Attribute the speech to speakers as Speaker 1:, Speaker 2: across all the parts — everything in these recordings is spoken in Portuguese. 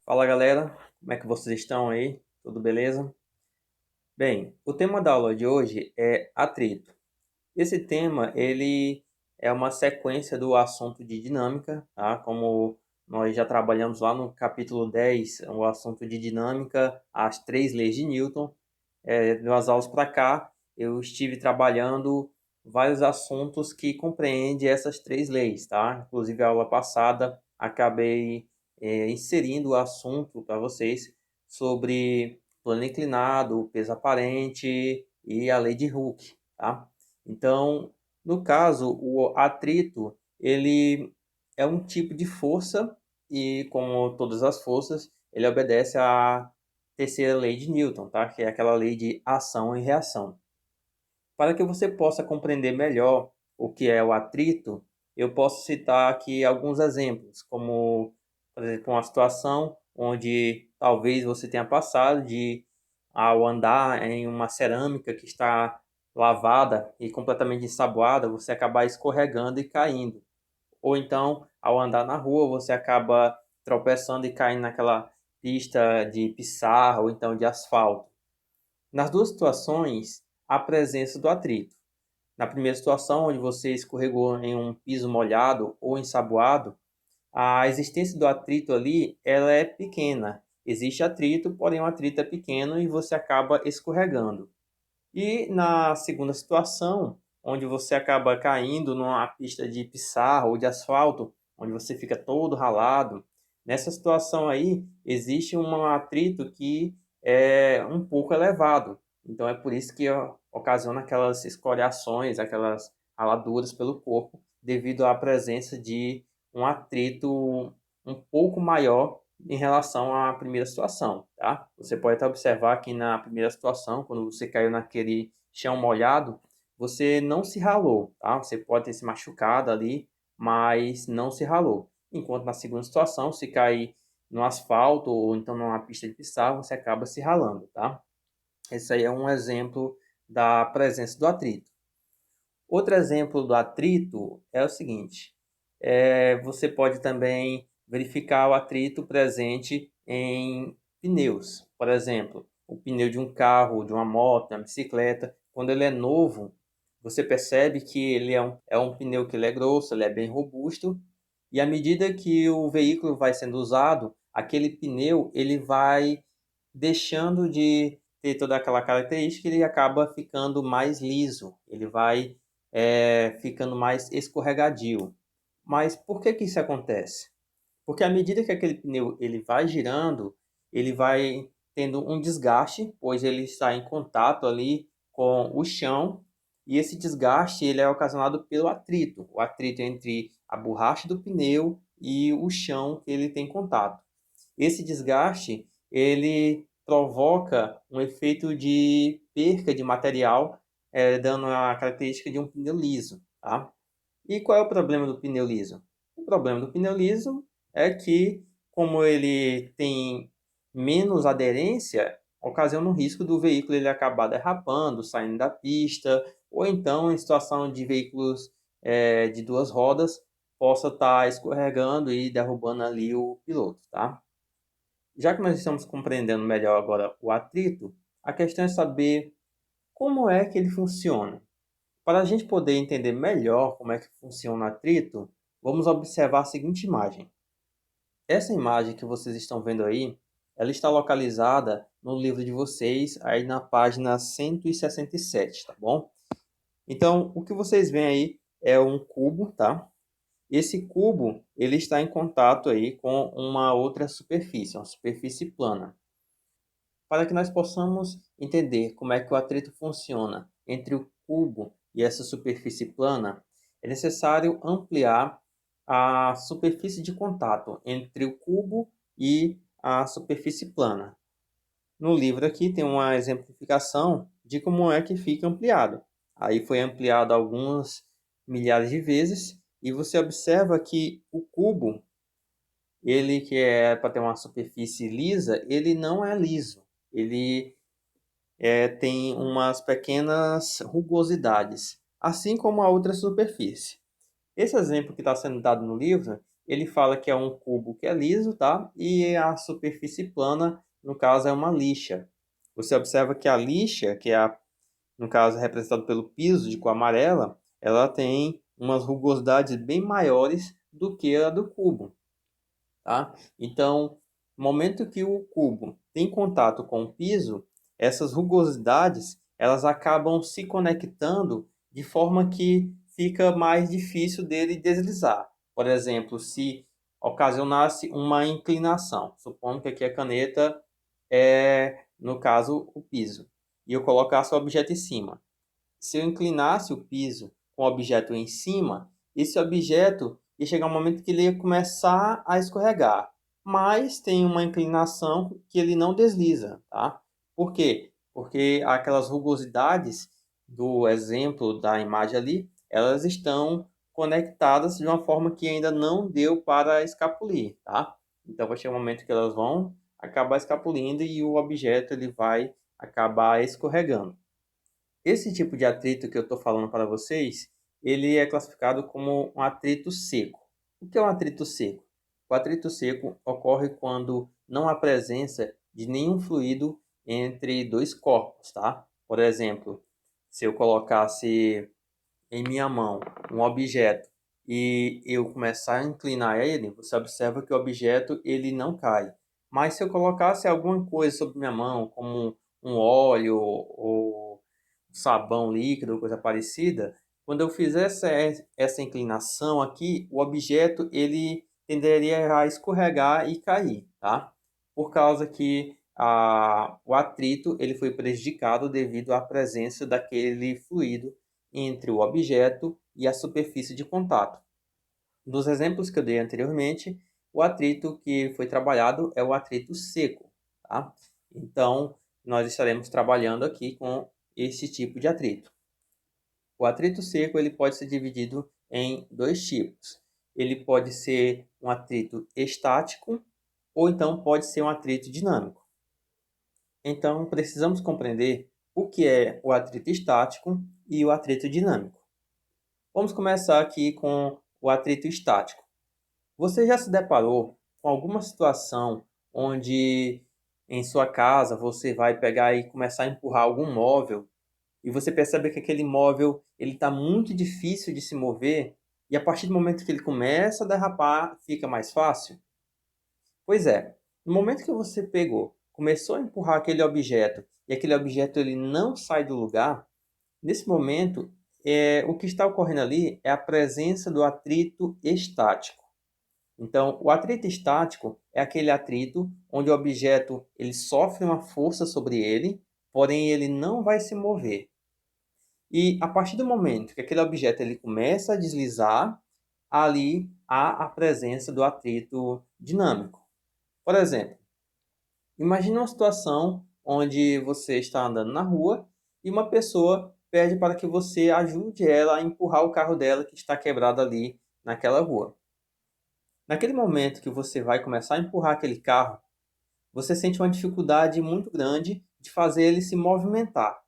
Speaker 1: Fala galera, como é que vocês estão aí? Tudo beleza? Bem, o tema da aula de hoje é atrito. Esse tema ele é uma sequência do assunto de dinâmica, tá? Como nós já trabalhamos lá no capítulo 10, o assunto de dinâmica, as três leis de Newton. Das aulas para cá, eu estive trabalhando vários assuntos que compreendem essas três leis, tá? Inclusive, a aula passada, acabei inserindo o assunto para vocês sobre plano inclinado, peso aparente e a lei de Hooke, tá? Então, no caso, o atrito, ele é um tipo de força e, como todas as forças, ele obedece à terceira lei de Newton, tá? Que é aquela lei de ação e reação. Para que você possa compreender melhor o que é o atrito, eu posso citar aqui alguns exemplos, como, por exemplo, uma situação onde talvez você tenha passado de, ao andar em uma cerâmica que está lavada e completamente ensaboada, você acabar escorregando e caindo. Ou então, ao andar na rua, você acaba tropeçando e caindo naquela pista de pissarra ou então de asfalto. Nas duas situações, há presença do atrito. Na primeira situação, onde você escorregou em um piso molhado ou ensaboado, a existência do atrito ali ela é pequena. Existe atrito, porém o atrito é pequeno e você acaba escorregando. E na segunda situação, onde você acaba caindo numa pista de pissarra ou de asfalto, onde você fica todo ralado, nessa situação aí existe um atrito que é um pouco elevado. Então é por isso que ocasiona aquelas escoriações, aquelas raladuras pelo corpo, devido à presença de um atrito um pouco maior em relação à primeira situação, tá? Você pode até observar que na primeira situação, quando você caiu naquele chão molhado, você não se ralou, tá? Você pode ter se machucado ali, mas não se ralou. Enquanto na segunda situação, se cair no asfalto ou então numa pista de pissarra, você acaba se ralando, tá? Esse aí é um exemplo da presença do atrito. Outro exemplo do atrito é o seguinte: você pode também verificar o atrito presente em pneus. Por exemplo, o pneu de um carro, de uma moto, de uma bicicleta, quando ele é novo, você percebe que ele é um pneu que ele é grosso, ele é bem robusto, e à medida que o veículo vai sendo usado, aquele pneu ele vai deixando de ter toda aquela característica, ele acaba ficando mais liso, ele vai ficando mais escorregadio. Mas por que que isso acontece? Porque à medida que aquele pneu ele vai girando, ele vai tendo um desgaste, pois ele está em contato ali com o chão, e esse desgaste ele é ocasionado pelo atrito, o atrito entre a borracha do pneu e o chão que ele tem contato. Esse desgaste ele provoca um efeito de perca de material, dando a característica de um pneu liso, tá? E qual é o problema do pneu liso? O problema do pneu liso é que, como ele tem menos aderência, ocasiona o risco do veículo ele acabar derrapando, saindo da pista, ou então em situação de veículos de duas rodas, possa estar escorregando e derrubando ali o piloto, tá? Já que nós estamos compreendendo melhor agora o atrito, a questão é saber como é que ele funciona. Para a gente poder entender melhor como é que funciona o atrito, vamos observar a seguinte imagem. Essa imagem que vocês estão vendo aí, ela está localizada no livro de vocês, aí na página 167, tá bom? Então, o que vocês veem aí é um cubo, tá? Esse cubo, ele está em contato aí com uma outra superfície, uma superfície plana. Para que nós possamos entender como é que o atrito funciona entre o cubo e essa superfície plana, é necessário ampliar a superfície de contato entre o cubo e a superfície plana. No livro aqui tem uma exemplificação de como é que fica ampliado. Aí foi ampliado algumas milhares de vezes e você observa que o cubo, ele que é para ter uma superfície lisa, ele não é liso. Ele tem umas pequenas rugosidades, assim como a outra superfície. Esse exemplo que está sendo dado no livro, ele fala que é um cubo que é liso, tá? E a superfície plana, no caso, é uma lixa. Você observa que a lixa, que é no caso representada pelo piso de cor amarela, ela tem umas rugosidades bem maiores do que a do cubo, tá? Então, no momento que o cubo tem contato com o piso, essas rugosidades, elas acabam se conectando de forma que fica mais difícil dele deslizar. Por exemplo, se ocasionasse uma inclinação, supondo que aqui a caneta é, no caso, o piso, e eu colocasse o objeto em cima. Se eu inclinasse o piso com o objeto em cima, esse objeto ia chegar um momento que ele ia começar a escorregar. Mas tem uma inclinação que ele não desliza, tá? Por quê? Porque aquelas rugosidades do exemplo da imagem ali, elas estão conectadas de uma forma que ainda não deu para escapulir, tá? Então vai chegar um momento que elas vão acabar escapulindo e o objeto ele vai acabar escorregando. Esse tipo de atrito que eu estou falando para vocês, ele é classificado como um atrito seco. O que é um atrito seco? O atrito seco ocorre quando não há presença de nenhum fluido entre dois corpos, tá? Por exemplo, se eu colocasse em minha mão um objeto e eu começar a inclinar ele, você observa que o objeto ele não cai. Mas se eu colocasse alguma coisa sobre minha mão, como um óleo ou sabão líquido ou coisa parecida, quando eu fizesse essa inclinação aqui, o objeto ele tenderia a escorregar e cair, tá? Por causa que o atrito ele foi prejudicado devido à presença daquele fluido entre o objeto e a superfície de contato. Dos exemplos que eu dei anteriormente, o atrito que foi trabalhado é o atrito seco, tá? Então, nós estaremos trabalhando aqui com esse tipo de atrito. O atrito seco ele pode ser dividido em dois tipos. Ele pode ser um atrito estático ou então pode ser um atrito dinâmico. Então, precisamos compreender o que é o atrito estático e o atrito dinâmico. Vamos começar aqui com o atrito estático. Você já se deparou com alguma situação onde em sua casa você vai pegar e começar a empurrar algum móvel e você percebe que aquele móvel ele está muito difícil de se mover e a partir do momento que ele começa a derrapar fica mais fácil? Pois é, no momento que você pegou, começou a empurrar aquele objeto e aquele objeto ele não sai do lugar, nesse momento o que está ocorrendo ali é a presença do atrito estático. Então, o atrito estático é aquele atrito onde o objeto ele sofre uma força sobre ele, porém ele não vai se mover. E a partir do momento que aquele objeto ele começa a deslizar, ali há a presença do atrito dinâmico. Por exemplo, imagine uma situação onde você está andando na rua e uma pessoa pede para que você ajude ela a empurrar o carro dela que está quebrado ali naquela rua. Naquele momento que você vai começar a empurrar aquele carro, você sente uma dificuldade muito grande de fazer ele se movimentar.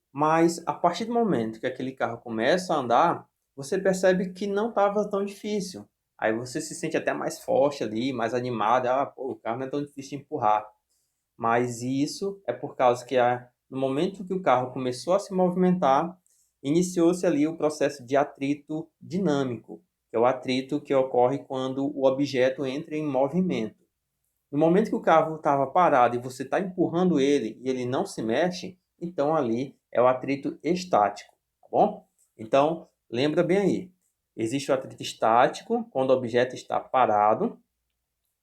Speaker 1: Mas a partir do momento que aquele carro começa a andar, você percebe que não estava tão difícil. Aí você se sente até mais forte ali, mais animado. Ah, pô, o carro não é tão difícil de empurrar. Mas isso é por causa que no momento que o carro começou a se movimentar, iniciou-se ali o processo de atrito dinâmico, que é o atrito que ocorre quando o objeto entra em movimento. No momento que o carro estava parado e você está empurrando ele e ele não se mexe, então ali é o atrito estático, tá bom? Então, lembra bem aí. Existe o atrito estático quando o objeto está parado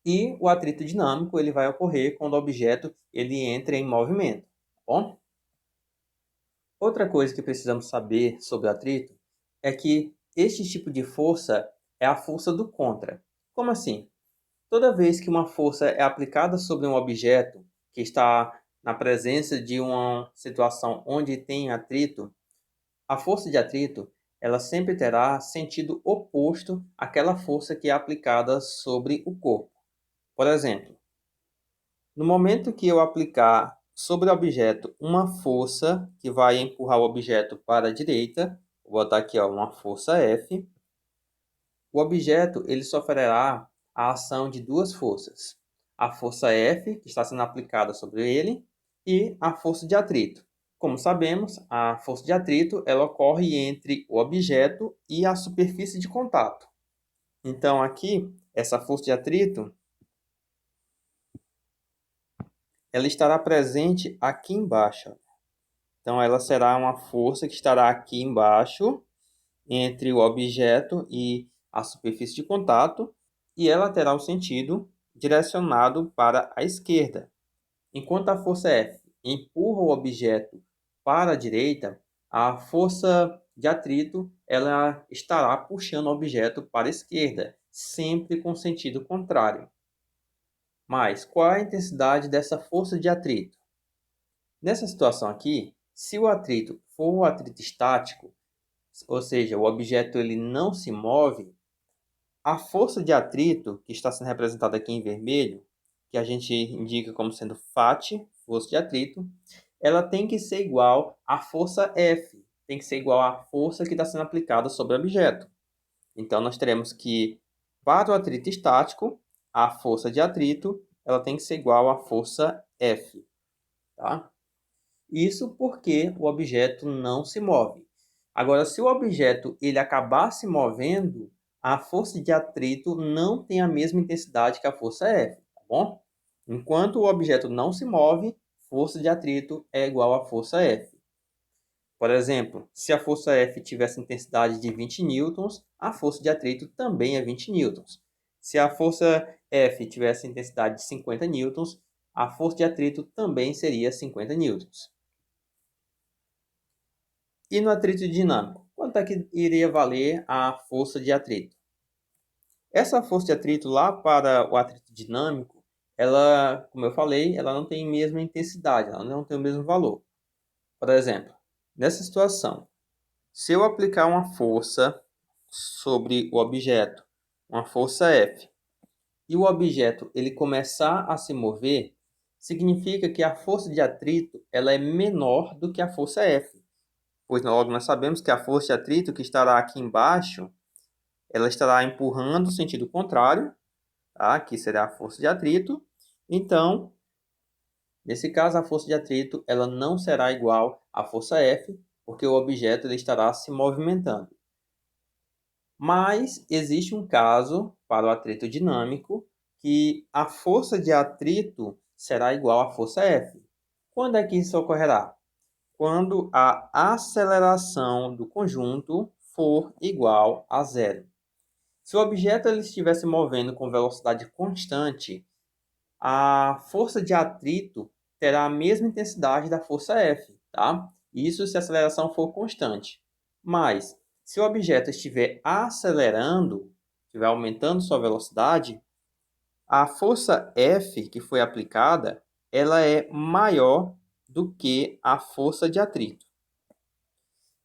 Speaker 1: e o atrito dinâmico ele vai ocorrer quando o objeto ele entra em movimento, tá bom? Outra coisa que precisamos saber sobre o atrito é que este tipo de força é a força do contra. Como assim? Toda vez que uma força é aplicada sobre um objeto que está na presença de uma situação onde tem atrito, a força de atrito ela sempre terá sentido oposto àquela força que é aplicada sobre o corpo. Por exemplo, no momento que eu aplicar sobre o objeto uma força que vai empurrar o objeto para a direita. Vou botar aqui, ó, uma força F. O objeto ele sofrerá a ação de duas forças. A força F, que está sendo aplicada sobre ele, e a força de atrito. Como sabemos, a força de atrito ela ocorre entre o objeto e a superfície de contato. Então, aqui, essa força de atrito ela estará presente aqui embaixo. Então, ela será uma força que estará aqui embaixo, entre o objeto e a superfície de contato, e ela terá o sentido direcionado para a esquerda. Enquanto a força F empurra o objeto para a direita, a força de atrito ela estará puxando o objeto para a esquerda, sempre com sentido contrário. Mas qual é a intensidade dessa força de atrito? Nessa situação aqui, se o atrito for um atrito estático, ou seja, o objeto ele não se move, a força de atrito, que está sendo representada aqui em vermelho, que a gente indica como sendo FAT, força de atrito, ela tem que ser igual à força F, tem que ser igual à força que está sendo aplicada sobre o objeto. Então, nós teremos que, para o atrito estático, a força de atrito ela tem que ser igual à força F. Tá? Isso porque o objeto não se move. Agora, se o objeto ele acabar se movendo, a força de atrito não tem a mesma intensidade que a força F, tá bom? Enquanto o objeto não se move, força de atrito é igual à força F. Por exemplo, se a força F tivesse intensidade de 20 newtons, a força de atrito também é 20 newtons. Se a força F tivesse intensidade de 50 newtons, a força de atrito também seria 50 newtons. E no atrito dinâmico, quanto é que iria valer a força de atrito? Essa força de atrito lá para o atrito dinâmico, ela, como eu falei, ela não tem a mesma intensidade, ela não tem o mesmo valor. Por exemplo, nessa situação, se eu aplicar uma força sobre o objeto, uma força F, e o objeto ele começar a se mover, significa que a força de atrito ela é menor do que a força F. Pois logo nós sabemos que a força de atrito que estará aqui embaixo, ela estará empurrando o sentido contrário, tá? Aqui será a força de atrito. Então, nesse caso, a força de atrito ela não será igual à força F, porque o objeto ele estará se movimentando. Mas existe um caso para o atrito dinâmico que a força de atrito será igual à força F. Quando é que isso ocorrerá? Quando a aceleração do conjunto for igual a zero. Se o objeto ele estiver se movendo com velocidade constante, a força de atrito terá a mesma intensidade da força F, tá? Isso se a aceleração for constante. Mas, se o objeto estiver acelerando, estiver aumentando sua velocidade, a força F que foi aplicada, ela é maior do que a força de atrito.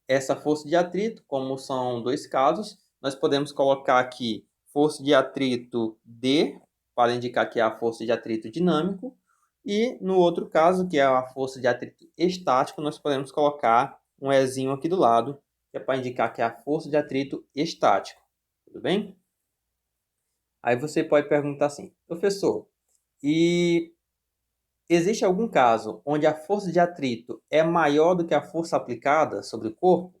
Speaker 1: Essa força de atrito, como são dois casos, nós podemos colocar aqui força de atrito D, para indicar que é a força de atrito dinâmico, e no outro caso, que é a força de atrito estático, nós podemos colocar um Ezinho aqui do lado, que é para indicar que é a força de atrito estático. Tudo bem? Aí você pode perguntar assim, professor, e existe algum caso onde a força de atrito é maior do que a força aplicada sobre o corpo?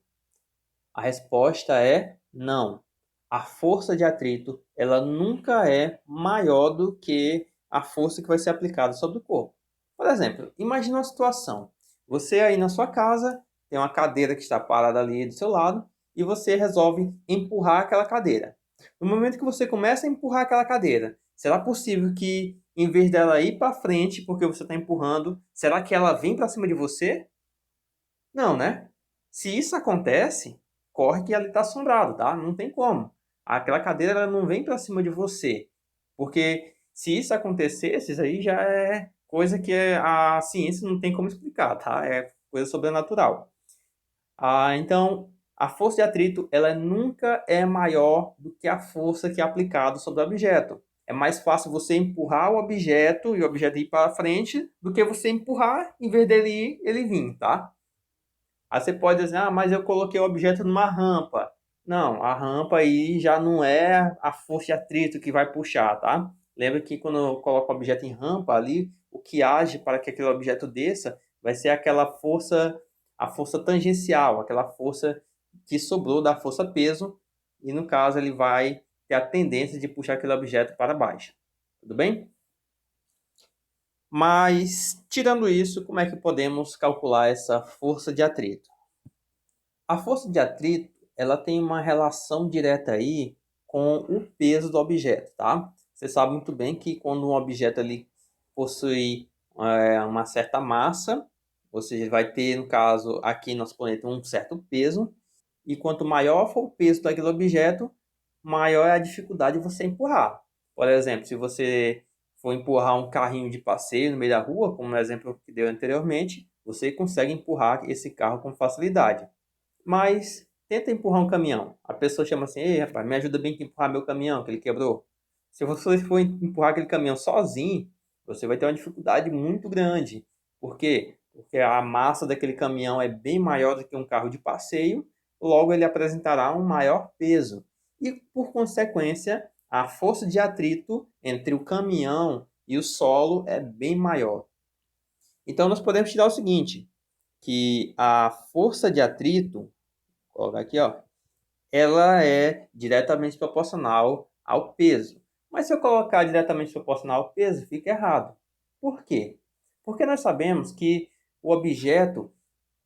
Speaker 1: A resposta é não. A força de atrito, ela nunca é maior do que a força que vai ser aplicada sobre o corpo. Por exemplo, imagine uma situação. Você aí na sua casa tem uma cadeira que está parada ali do seu lado e você resolve empurrar aquela cadeira. No momento que você começa a empurrar aquela cadeira, será possível que, em vez dela ir para frente porque você está empurrando, será que ela vem para cima de você? Não, né? Se isso acontece, corre que ali está assombrado, tá? Não tem como. Aquela cadeira ela não vem para cima de você. Porque se isso acontecesse, isso aí já é coisa que a ciência não tem como explicar, tá? É coisa sobrenatural. Então, a força de atrito ela nunca é maior do que a força que é aplicada sobre o objeto. É mais fácil você empurrar o objeto e o objeto ir para frente do que você empurrar, em vez dele ir, ele vir, tá? Aí você pode dizer, ah, mas eu coloquei o objeto numa rampa. Não, a rampa aí já não é a força de atrito que vai puxar, tá? Lembra que quando eu coloco o objeto em rampa ali, o que age para que aquele objeto desça vai ser aquela força, a força tangencial, aquela força que sobrou da força peso, e no caso ele vai ter a tendência de puxar aquele objeto para baixo. Tudo bem? Mas, tirando isso, como é que podemos calcular essa força de atrito? A força de atrito, ela tem uma relação direta aí com o peso do objeto, tá? Você sabe muito bem que quando um objeto ali possui uma certa massa, ou seja, vai ter, no caso, aqui no nosso planeta, um certo peso, e quanto maior for o peso daquele objeto, maior é a dificuldade de você empurrar. Por exemplo, se você for empurrar um carrinho de passeio no meio da rua, como no exemplo que deu anteriormente, você consegue empurrar esse carro com facilidade. Mas tenta empurrar um caminhão. A pessoa chama assim: ei, rapaz, me ajuda bem a empurrar meu caminhão, que ele quebrou. Se você for empurrar aquele caminhão sozinho, você vai ter uma dificuldade muito grande. Por quê? Porque a massa daquele caminhão é bem maior do que um carro de passeio, logo ele apresentará um maior peso. E, por consequência, a força de atrito entre o caminhão e o solo é bem maior. Então, nós podemos tirar o seguinte, que a força de atrito, vou colocar aqui, ó, ela é diretamente proporcional ao peso. Mas se eu colocar diretamente proporcional ao peso, fica errado. Por quê? Porque nós sabemos que o objeto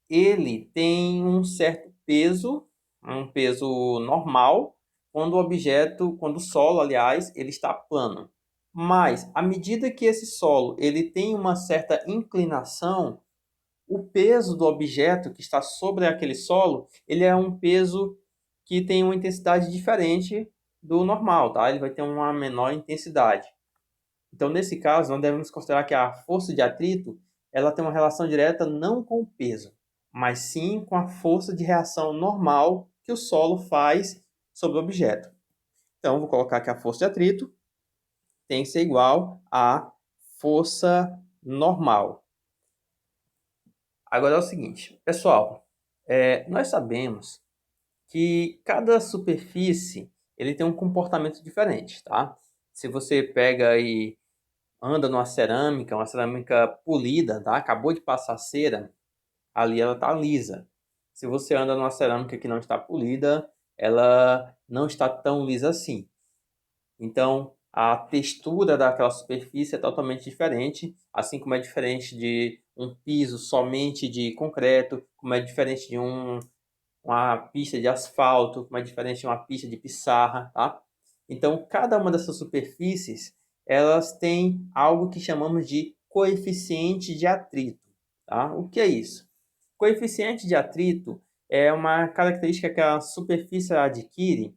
Speaker 1: ele tem um certo peso, um peso normal, quando o solo, aliás, ele está plano. Mas à medida que esse solo ele tem uma certa inclinação, o peso do objeto que está sobre aquele solo, ele é um peso que tem uma intensidade diferente do normal, tá? Ele vai ter uma menor intensidade. Então, nesse caso, nós devemos considerar que a força de atrito, ela tem uma relação direta não com o peso, mas sim com a força de reação normal que o solo faz sobre o objeto. Então, vou colocar que a força de atrito tem que ser igual à força normal. Agora é o seguinte, pessoal, nós sabemos que cada superfície ele tem um comportamento diferente, tá? Se você pega e anda numa cerâmica, uma cerâmica polida, tá? Acabou de passar cera, ali ela tá lisa. Se você anda numa cerâmica que não está polida, ela não está tão lisa assim. Então, a textura daquela superfície é totalmente diferente, assim como é diferente de um piso somente de concreto, como é diferente de uma pista de asfalto, como é diferente de uma pista de pissarra, tá? Então, cada uma dessas superfícies, elas têm algo que chamamos de coeficiente de atrito, tá? O que é isso? Coeficiente de atrito é uma característica que a superfície adquire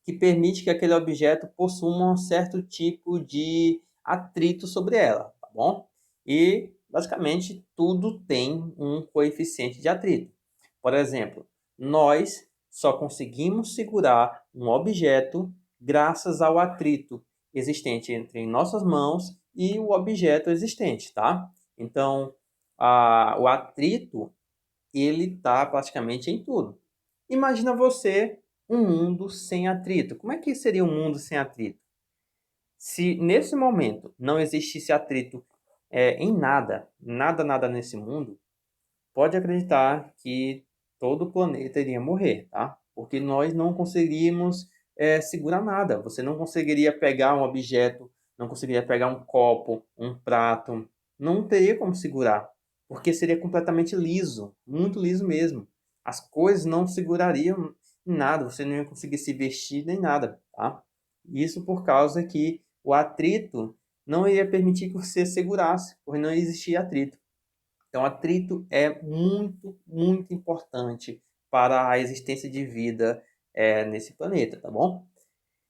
Speaker 1: que permite que aquele objeto possua um certo tipo de atrito sobre ela, tá bom? E, basicamente, tudo tem um coeficiente de atrito. Por exemplo, nós só conseguimos segurar um objeto graças ao atrito existente entre nossas mãos e o objeto existente, tá? Então, o atrito, ele está praticamente em tudo. Imagina você um mundo sem atrito. Como é que seria um mundo sem atrito? Se nesse momento não existisse atrito em nada, nada nesse mundo, pode acreditar que todo o planeta iria morrer, tá? Porque nós não conseguiríamos segurar nada. Você não conseguiria pegar um objeto, não conseguiria pegar um copo, um prato, não teria como segurar, porque seria completamente liso, muito liso mesmo. As coisas não segurariam em nada, você não ia conseguir se vestir nem nada, tá? Isso por causa que o atrito não iria permitir que você segurasse, porque não existia atrito. Então, atrito é muito importante para a existência de vida nesse planeta, tá bom?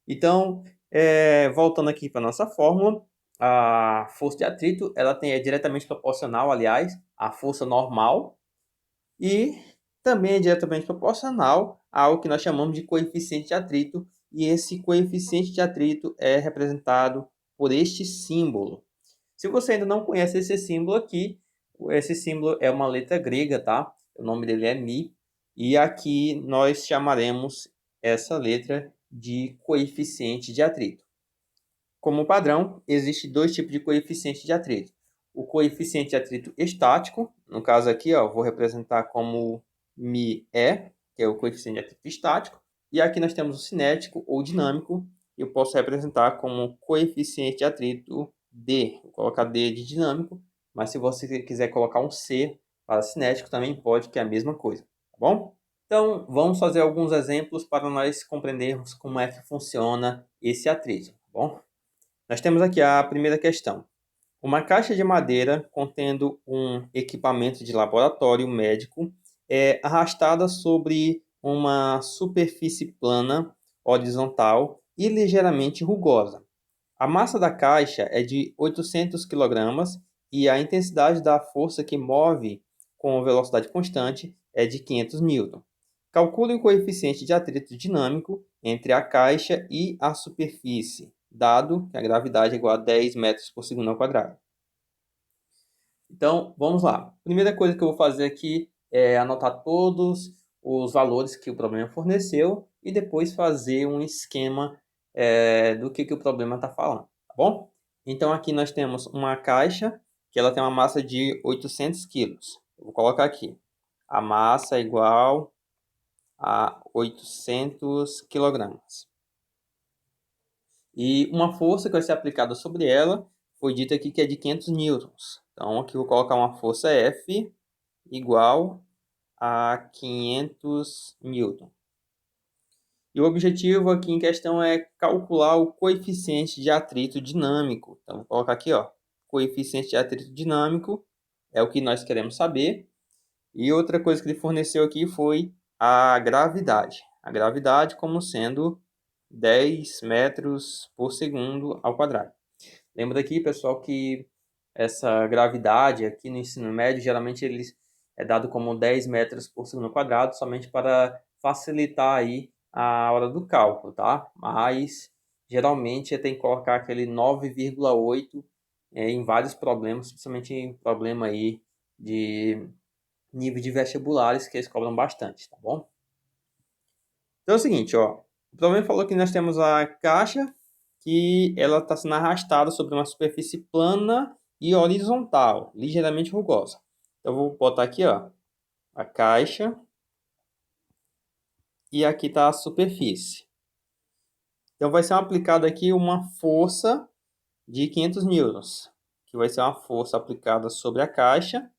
Speaker 1: Então, voltando aqui para a nossa fórmula, a força de atrito ela é diretamente proporcional, aliás, à força normal e também é diretamente proporcional ao que nós chamamos de coeficiente de atrito, e esse coeficiente de atrito é representado por este símbolo. Se você ainda não conhece esse símbolo aqui, esse símbolo é uma letra grega, tá? O nome dele é Mi, e aqui nós chamaremos essa letra de coeficiente de atrito. Como padrão, existe dois tipos de coeficiente de atrito. O coeficiente de atrito estático, no caso aqui, ó, vou representar como μe, que é o coeficiente de atrito estático, e aqui nós temos o cinético ou dinâmico, e eu posso representar como coeficiente de atrito D. Vou colocar D de dinâmico, mas se você quiser colocar um C para cinético, também pode, que é a mesma coisa, tá bom? Então, vamos fazer alguns exemplos para nós compreendermos como é que funciona esse atrito, tá bom? Nós temos aqui a primeira questão. Uma caixa de madeira contendo um equipamento de laboratório médico é arrastada sobre uma superfície plana, horizontal e ligeiramente rugosa. A massa da caixa é de 800 kg e a intensidade da força que move com velocidade constante é de 500 N. Calcule o coeficiente de atrito dinâmico entre a caixa e a superfície, dado que a gravidade é igual a 10 metros por segundo ao quadrado. Então, vamos lá. Primeira coisa que eu vou fazer aqui é anotar todos os valores que o problema forneceu e depois fazer um esquema do que o problema está falando, tá bom? Então, aqui nós temos uma caixa que ela tem uma massa de 800 quilos. Eu vou colocar aqui. A massa é igual a 800 quilogramas. E uma força que vai ser aplicada sobre ela foi dita aqui que é de 500 newtons. Então, aqui eu vou colocar uma força F igual a 500 newton. E o objetivo aqui em questão é calcular o coeficiente de atrito dinâmico. Então, vou colocar aqui, ó, coeficiente de atrito dinâmico é o que nós queremos saber. E outra coisa que ele forneceu aqui foi a gravidade. A gravidade como sendo 10 metros por segundo ao quadrado. Lembra aqui, pessoal, que essa gravidade aqui no ensino médio, geralmente ele é dado como 10 metros por segundo ao quadrado, somente para facilitar aí a hora do cálculo, tá? Mas, geralmente, tem que colocar aquele 9,8 em vários problemas, principalmente em problema aí de nível de vestibulares, que eles cobram bastante, tá bom? Então é o seguinte, ó. O problema falou que nós temos a caixa que ela está sendo arrastada sobre uma superfície plana e horizontal, ligeiramente rugosa. Então, eu vou botar aqui, ó, a caixa e aqui está a superfície. Então, vai ser aplicada aqui uma força de 500 newtons, que vai ser uma força aplicada sobre a caixa.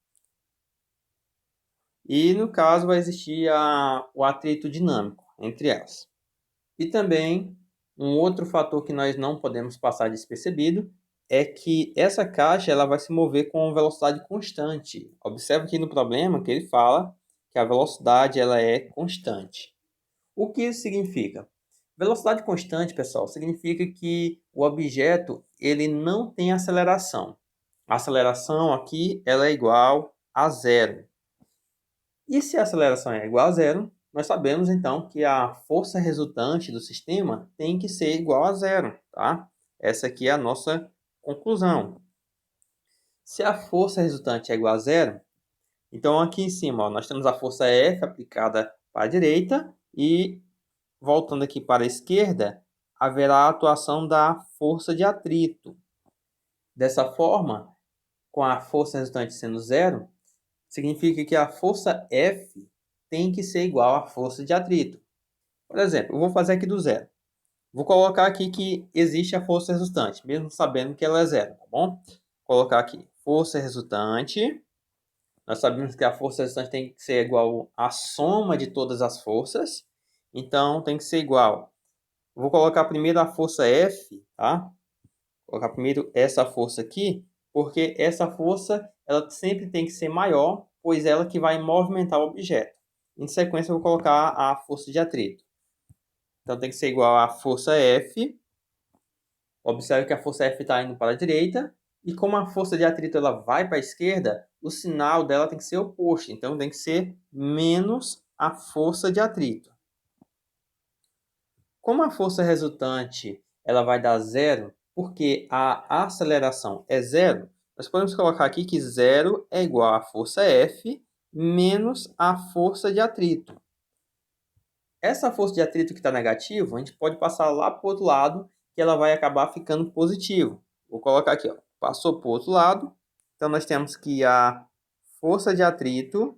Speaker 1: E, no caso, vai existir o atrito dinâmico entre elas. E também, um outro fator que nós não podemos passar despercebido é que essa caixa ela vai se mover com velocidade constante. Observe aqui no problema que ele fala que a velocidade ela é constante. O que isso significa? Velocidade constante, pessoal, significa que o objeto ele não tem aceleração. A aceleração aqui ela é igual a zero. E se a aceleração é igual a zero, nós sabemos então que a força resultante do sistema tem que ser igual a zero, tá? Essa aqui é a nossa conclusão. Se a força resultante é igual a zero, então aqui em cima ó, nós temos a força F aplicada para a direita e voltando aqui para a esquerda, haverá a atuação da força de atrito. Dessa forma, com a força resultante sendo zero, significa que a força F tem que ser igual à força de atrito. Por exemplo, eu vou fazer aqui do zero. Vou colocar aqui que existe a força resultante, mesmo sabendo que ela é zero, tá bom? Vou colocar aqui força resultante. Nós sabemos que a força resultante tem que ser igual à soma de todas as forças. Então, tem que ser igual. Vou colocar primeiro a força F, tá? Vou colocar primeiro essa força aqui, porque essa força ela sempre tem que ser maior, pois ela que vai movimentar o objeto. Em sequência, eu vou colocar a força de atrito. Então, tem que ser igual à força F. Observe que a força F está indo para a direita. E como a força de atrito ela vai para a esquerda, o sinal dela tem que ser oposto. Então, tem que ser menos a força de atrito. Como a força resultante ela vai dar zero, porque a aceleração é zero, nós podemos colocar aqui que zero é igual à força F menos a força de atrito. Essa força de atrito que está negativa, a gente pode passar lá para o outro lado, que ela vai acabar ficando positivo. Vou colocar aqui, ó, passou para o outro lado. Então, nós temos que a força de atrito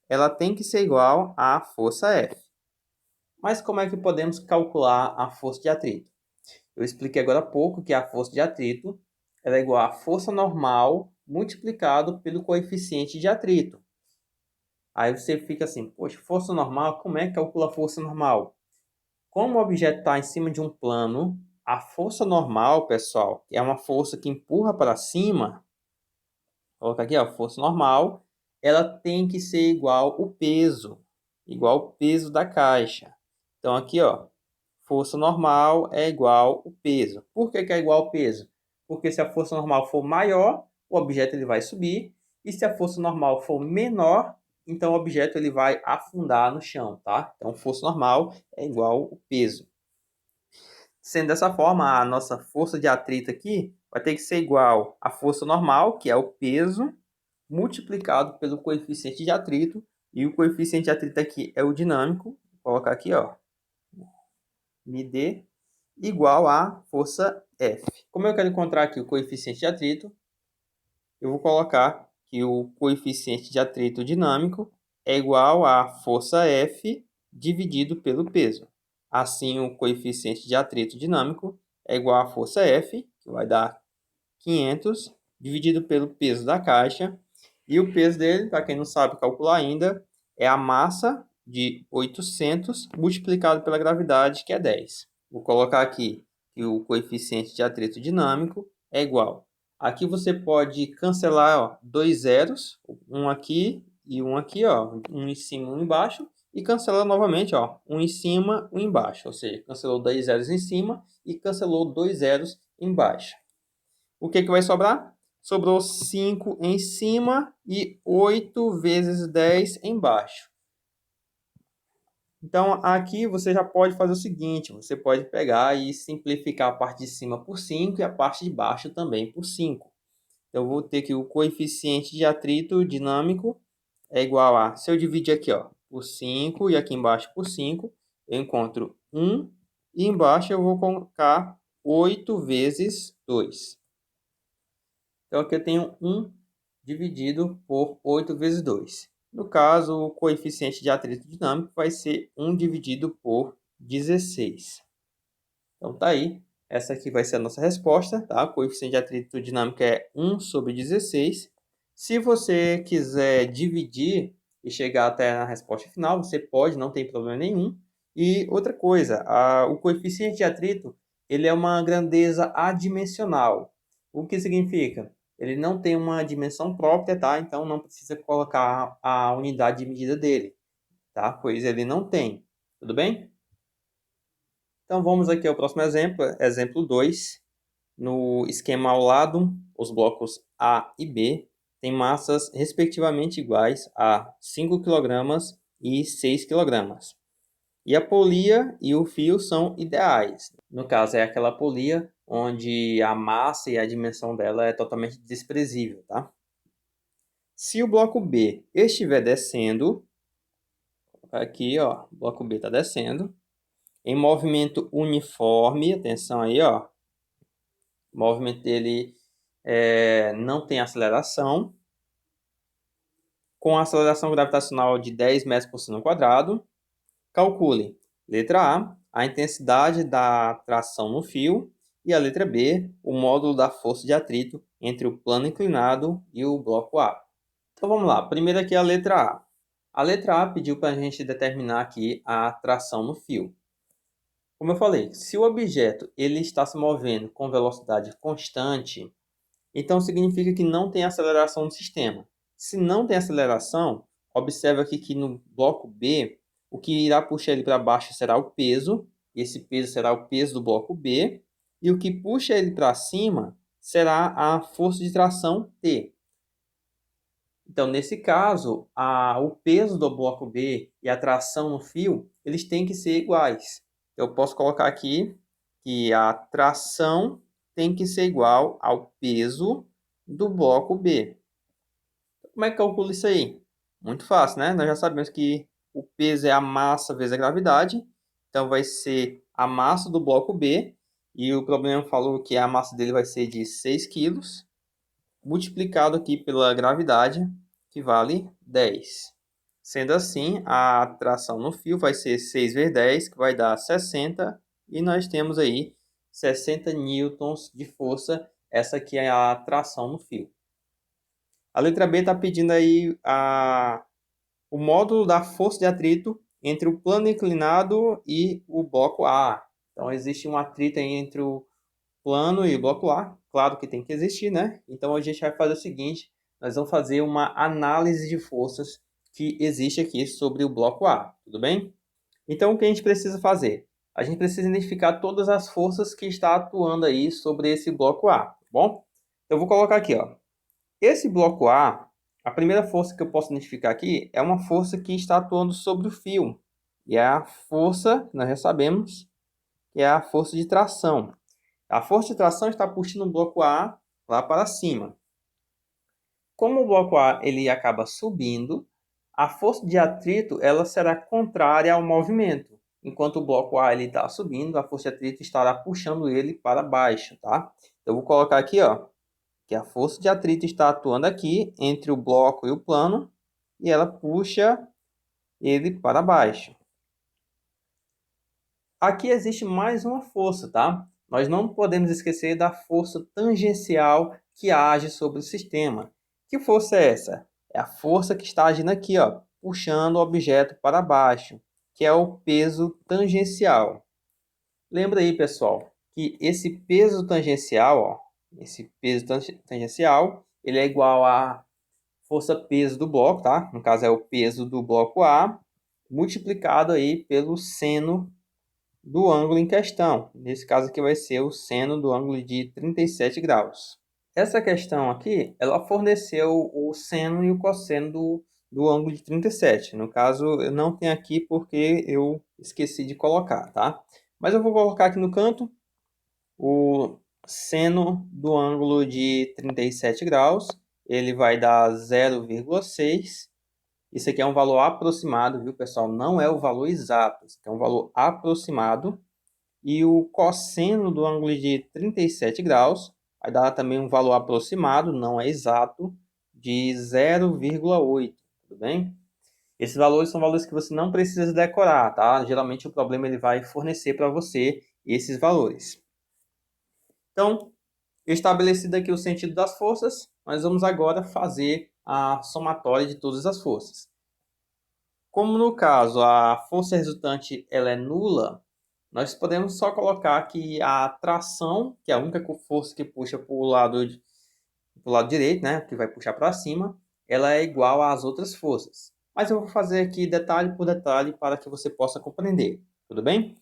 Speaker 1: ela tem que ser igual à força F. Mas como é que podemos calcular a força de atrito? Eu expliquei agora há pouco que a força de atrito ela é igual à força normal multiplicado pelo coeficiente de atrito. Aí você fica assim, poxa, força normal, como é que calcula a força normal? Como o objeto está em cima de um plano, a força normal, pessoal, é uma força que empurra para cima. Vou colocar aqui, ó, força normal, ela tem que ser igual ao peso da caixa. Então aqui, ó, força normal é igual ao peso. Por que é igual ao peso? Porque se a força normal for maior, o objeto ele vai subir, e se a força normal for menor, então o objeto ele vai afundar no chão, tá? Então força normal é igual ao peso. Sendo dessa forma, a nossa força de atrito aqui vai ter que ser igual à força normal, que é o peso, multiplicado pelo coeficiente de atrito. E o coeficiente de atrito aqui é o dinâmico. Vou colocar aqui, ó, MD igual à força F. Como eu quero encontrar aqui o coeficiente de atrito, eu vou colocar que o coeficiente de atrito dinâmico é igual à força F dividido pelo peso. Assim, o coeficiente de atrito dinâmico é igual à força F, que vai dar 500, dividido pelo peso da caixa. E o peso dele, para quem não sabe calcular ainda, é a massa de 800 multiplicado pela gravidade, que é 10. Vou colocar aqui que o coeficiente de atrito dinâmico é igual. Aqui você pode cancelar, ó, dois zeros, um aqui e um aqui, ó, um em cima e um embaixo, e cancelar novamente, ó, um em cima, um embaixo, ou seja, cancelou dois zeros em cima e cancelou dois zeros embaixo. O que vai sobrar? Sobrou 5 em cima e 8 vezes 10 embaixo. Então, aqui você já pode fazer o seguinte, você pode pegar e simplificar a parte de cima por 5 e a parte de baixo também por 5. Eu vou ter que o coeficiente de atrito dinâmico é igual a, se eu dividir aqui, ó, por 5 e aqui embaixo por 5, eu encontro 1 e embaixo eu vou colocar 8 vezes 2. Então, aqui eu tenho 1 dividido por 8 vezes 2. No caso, o coeficiente de atrito dinâmico vai ser 1 dividido por 16. Então, tá aí. Essa aqui vai ser a nossa resposta, tá? O coeficiente de atrito dinâmico é 1 sobre 16. Se você quiser dividir e chegar até a resposta final, você pode, não tem problema nenhum. E outra coisa, o coeficiente de atrito ele é uma grandeza adimensional. O que significa? Ele não tem uma dimensão própria, tá? Então não precisa colocar a unidade de medida dele, tá? Pois ele não tem. Tudo bem? Então vamos aqui ao próximo exemplo, exemplo 2. No esquema ao lado, os blocos A e B têm massas respectivamente iguais a 5 kg e 6 kg. E a polia e o fio são ideais. No caso, é aquela polia onde a massa e a dimensão dela é totalmente desprezível, tá? Se o bloco B estiver descendo, aqui, ó, o bloco B está descendo, em movimento uniforme, atenção aí, ó, o movimento dele não tem aceleração, com aceleração gravitacional de 10 metros por segundo quadrado, calcule, letra A intensidade da tração no fio, e a letra B, o módulo da força de atrito entre o plano inclinado e o bloco A. Então vamos lá, primeiro aqui a letra A. A letra A pediu para a gente determinar aqui a tração no fio. Como eu falei, se o objeto ele está se movendo com velocidade constante, então significa que não tem aceleração no sistema. Se não tem aceleração, observe aqui que no bloco B, o que irá puxar ele para baixo será o peso, esse peso será o peso do bloco B, e o que puxa ele para cima será a força de tração T. Então, nesse caso, o peso do bloco B e a tração no fio, eles têm que ser iguais. Eu posso colocar aqui que a tração tem que ser igual ao peso do bloco B. Como é que calcula isso aí? Muito fácil, né? Nós já sabemos que o peso é a massa vezes a gravidade. Então, vai ser a massa do bloco B. E o problema falou que a massa dele vai ser de 6 quilos, multiplicado aqui pela gravidade, que vale 10. Sendo assim, a tração no fio vai ser 6 vezes 10, que vai dar 60. E nós temos aí 60 newtons de força. Essa aqui é a tração no fio. A letra B está pedindo aí o módulo da força de atrito entre o plano inclinado e o bloco A. Então, existe um atrito aí entre o plano e o bloco A. Claro que tem que existir, né? Então, a gente vai fazer o seguinte. Nós vamos fazer uma análise de forças que existe aqui sobre o bloco A. Tudo bem? Então, o que a gente precisa fazer? A gente precisa identificar todas as forças que estão atuando aí sobre esse bloco A. Tá bom? Eu vou colocar aqui, ó. Esse bloco a primeira força que eu posso identificar aqui é uma força que está atuando sobre o fio. E é a força, nós já sabemos, que é a força de tração. A força de tração está puxando o bloco A lá para cima. Como o bloco A ele acaba subindo, a força de atrito ela será contrária ao movimento. Enquanto o bloco A ele está subindo, a força de atrito estará puxando ele para baixo, tá? Eu vou colocar aqui, ó, que a força de atrito está atuando aqui entre o bloco e o plano e ela puxa ele para baixo. Aqui existe mais uma força, tá? Nós não podemos esquecer da força tangencial que age sobre o sistema. Que força é essa? É a força que está agindo aqui, ó, puxando o objeto para baixo, que é o peso tangencial. Lembra aí, pessoal, que esse peso tangencial, ó, esse peso tangencial, ele é igual à força-peso do bloco, tá? No caso é o peso do bloco A, multiplicado aí pelo seno do ângulo em questão. Nesse caso aqui vai ser o seno do ângulo de 37 graus. Essa questão aqui, ela forneceu o seno e o cosseno do ângulo de 37. No caso, eu não tenho aqui porque eu esqueci de colocar, tá? Mas eu vou colocar aqui no canto o seno do ângulo de 37 graus. Ele vai dar 0,6. Isso aqui é um valor aproximado, viu, pessoal? Não é o valor exato. Isso aqui é um valor aproximado. E o cosseno do ângulo de 37 graus vai dar também um valor aproximado, não é exato, de 0,8. Tudo bem? Esses valores são valores que você não precisa decorar, tá? Geralmente o problema ele vai fornecer para você esses valores. Então, estabelecido aqui o sentido das forças, nós vamos agora fazer a somatória de todas as forças. Como no caso a força resultante ela é nula, nós podemos só colocar que a tração, que é a única força que puxa para o lado direito, né, que vai puxar para cima, ela é igual às outras forças. Mas eu vou fazer aqui detalhe por detalhe para que você possa compreender. Tudo bem?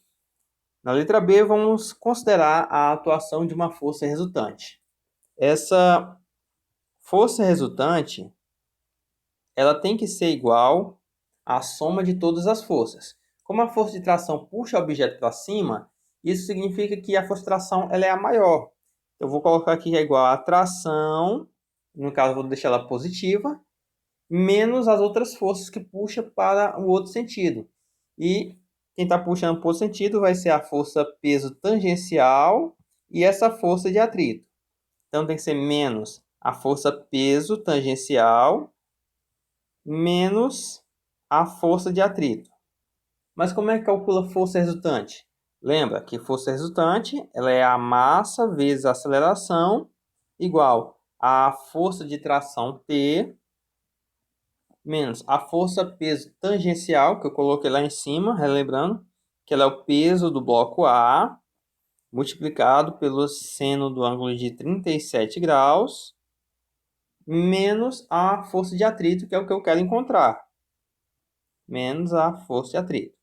Speaker 1: Na letra B, vamos considerar a atuação de uma força resultante. Essa força resultante, ela tem que ser igual à soma de todas as forças. Como a força de tração puxa o objeto para cima, isso significa que a força de tração ela é a maior. Eu vou colocar aqui que é igual a tração, no caso eu vou deixar ela positiva, menos as outras forças que puxam para o outro sentido. E quem está puxando para o outro sentido vai ser a força peso tangencial e essa força de atrito. Então tem que ser menos a força peso tangencial menos a força de atrito. Mas como é que calcula força resultante? Lembra que força resultante ela é a massa vezes a aceleração igual a força de tração T menos a força peso tangencial, que eu coloquei lá em cima, relembrando, que ela é o peso do bloco A, multiplicado pelo seno do ângulo de 37 graus, menos a força de atrito, que é o que eu quero encontrar. Menos a força de atrito.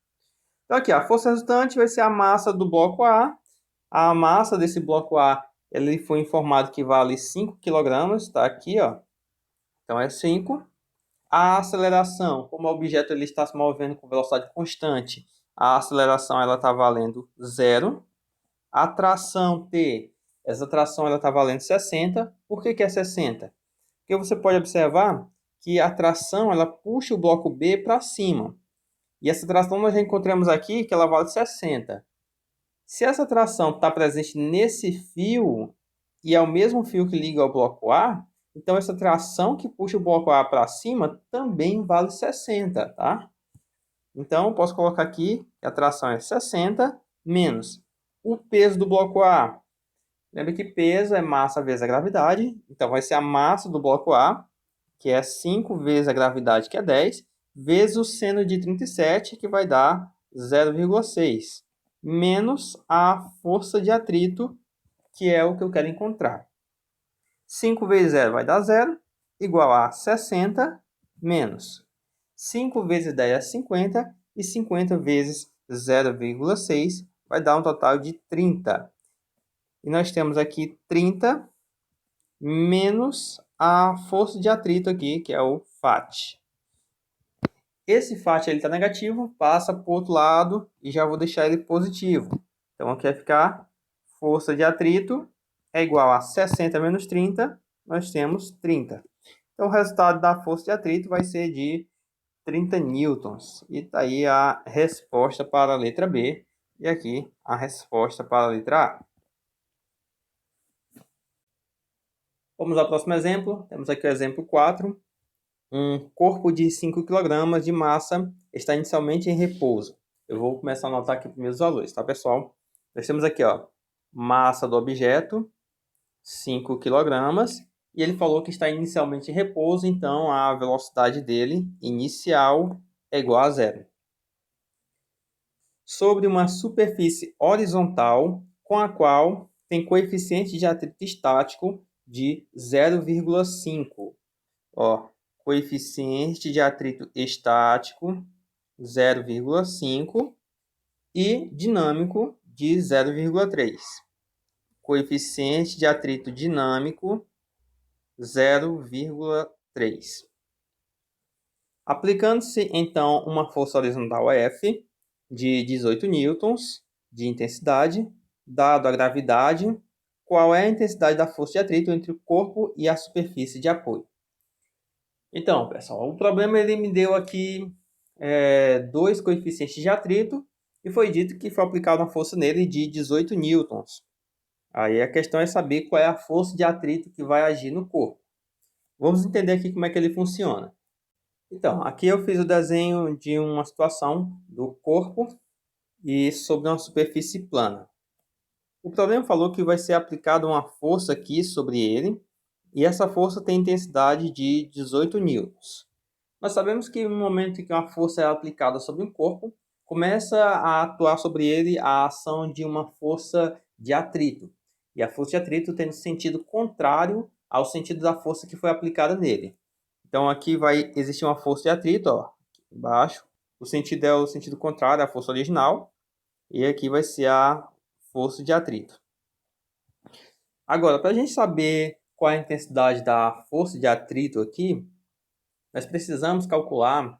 Speaker 1: Então aqui, a força resultante vai ser a massa do bloco A. A massa desse bloco A, ele foi informado que vale 5 kg, está aqui, ó. Então é 5. A aceleração, como o objeto ele está se movendo com velocidade constante, a aceleração ela está valendo 0. A tração T, essa tração ela está valendo 60. Por que é 60? Porque você pode observar que a tração ela puxa o bloco B para cima. E essa tração nós já encontramos aqui que ela vale 60. Se essa tração está presente nesse fio e é o mesmo fio que liga ao bloco A, então essa tração que puxa o bloco A para cima também vale 60, tá? Então, eu posso colocar aqui que a tração é 60 menos o peso do bloco A. Lembra que peso é massa vezes a gravidade. Então, vai ser a massa do bloco A, que é 5 vezes a gravidade, que é 10, vezes o seno de 37, que vai dar 0,6, menos a força de atrito, que é o que eu quero encontrar. 5 vezes 0 vai dar 0, igual a 60, menos 5 vezes 10 é 50, e 50 vezes 0,6 vai dar um total de 30. E nós temos aqui 30 menos a força de atrito aqui, que é o FAT. Esse FAT está negativo, passa para o outro lado e já vou deixar ele positivo. Então aqui vai ficar força de atrito é igual a 60 menos 30, nós temos 30. Então o resultado da força de atrito vai ser de 30 newtons. E está aí a resposta para a letra B. E aqui a resposta para a letra A. Vamos ao próximo exemplo. Temos aqui o exemplo 4. Um corpo de 5 kg de massa está inicialmente em repouso. Eu vou começar a anotar aqui primeiro os valores, tá, pessoal? Nós temos aqui, ó, massa do objeto, 5 kg. E ele falou que está inicialmente em repouso, então a velocidade dele inicial é igual a 0. Sobre uma superfície horizontal com a qual tem coeficiente de atrito estático de 0,5. Ó, coeficiente de atrito estático 0,5 e dinâmico de 0,3. Coeficiente de atrito dinâmico 0,3. Aplicando-se então uma força horizontal F de 18 newtons de intensidade, dado a gravidade, qual é a intensidade da força de atrito entre o corpo e a superfície de apoio? Então, pessoal, o problema ele me deu aqui dois coeficientes de atrito e foi dito que foi aplicada uma força nele de 18 newtons. Aí a questão é saber qual é a força de atrito que vai agir no corpo. Vamos entender aqui como é que ele funciona. Então, aqui eu fiz o desenho de uma situação do corpo e sobre uma superfície plana. O problema falou que vai ser aplicada uma força aqui sobre ele, e essa força tem intensidade de 18 newtons. Nós sabemos que no momento em que uma força é aplicada sobre um corpo, começa a atuar sobre ele a ação de uma força de atrito. E a força de atrito tem sentido contrário ao sentido da força que foi aplicada nele. Então aqui vai existir uma força de atrito, ó, aqui embaixo. O sentido é o sentido contrário à força original. E aqui vai ser a força de atrito. Agora, para a gente saber qual é a intensidade da força de atrito aqui, nós precisamos calcular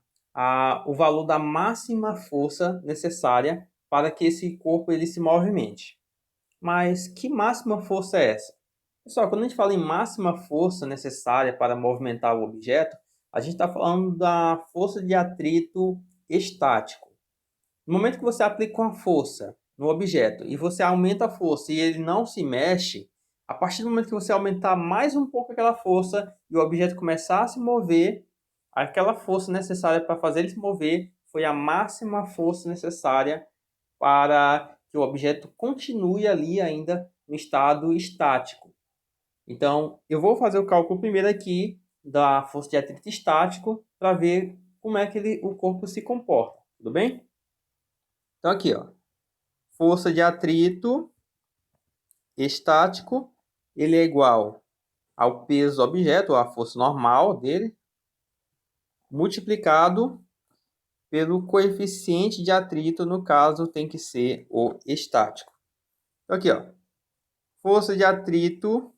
Speaker 1: o valor da máxima força necessária para que esse corpo ele se movimente. Mas que máxima força é essa? Pessoal, quando a gente fala em máxima força necessária para movimentar o objeto, a gente está falando da força de atrito estático. No momento que você aplica uma força no objeto e você aumenta a força e ele não se mexe, a partir do momento que você aumentar mais um pouco aquela força e o objeto começar a se mover, aquela força necessária para fazer ele se mover foi a máxima força necessária para que o objeto continue ali ainda no estado estático. Então, eu vou fazer o cálculo primeiro aqui da força de atrito estático para ver como é que o corpo se comporta. Tudo bem? Então, aqui, ó, força de atrito estático, ele é igual ao peso do objeto, a força normal dele, multiplicado pelo coeficiente de atrito, no caso tem que ser o estático. Então, aqui, ó, força de atrito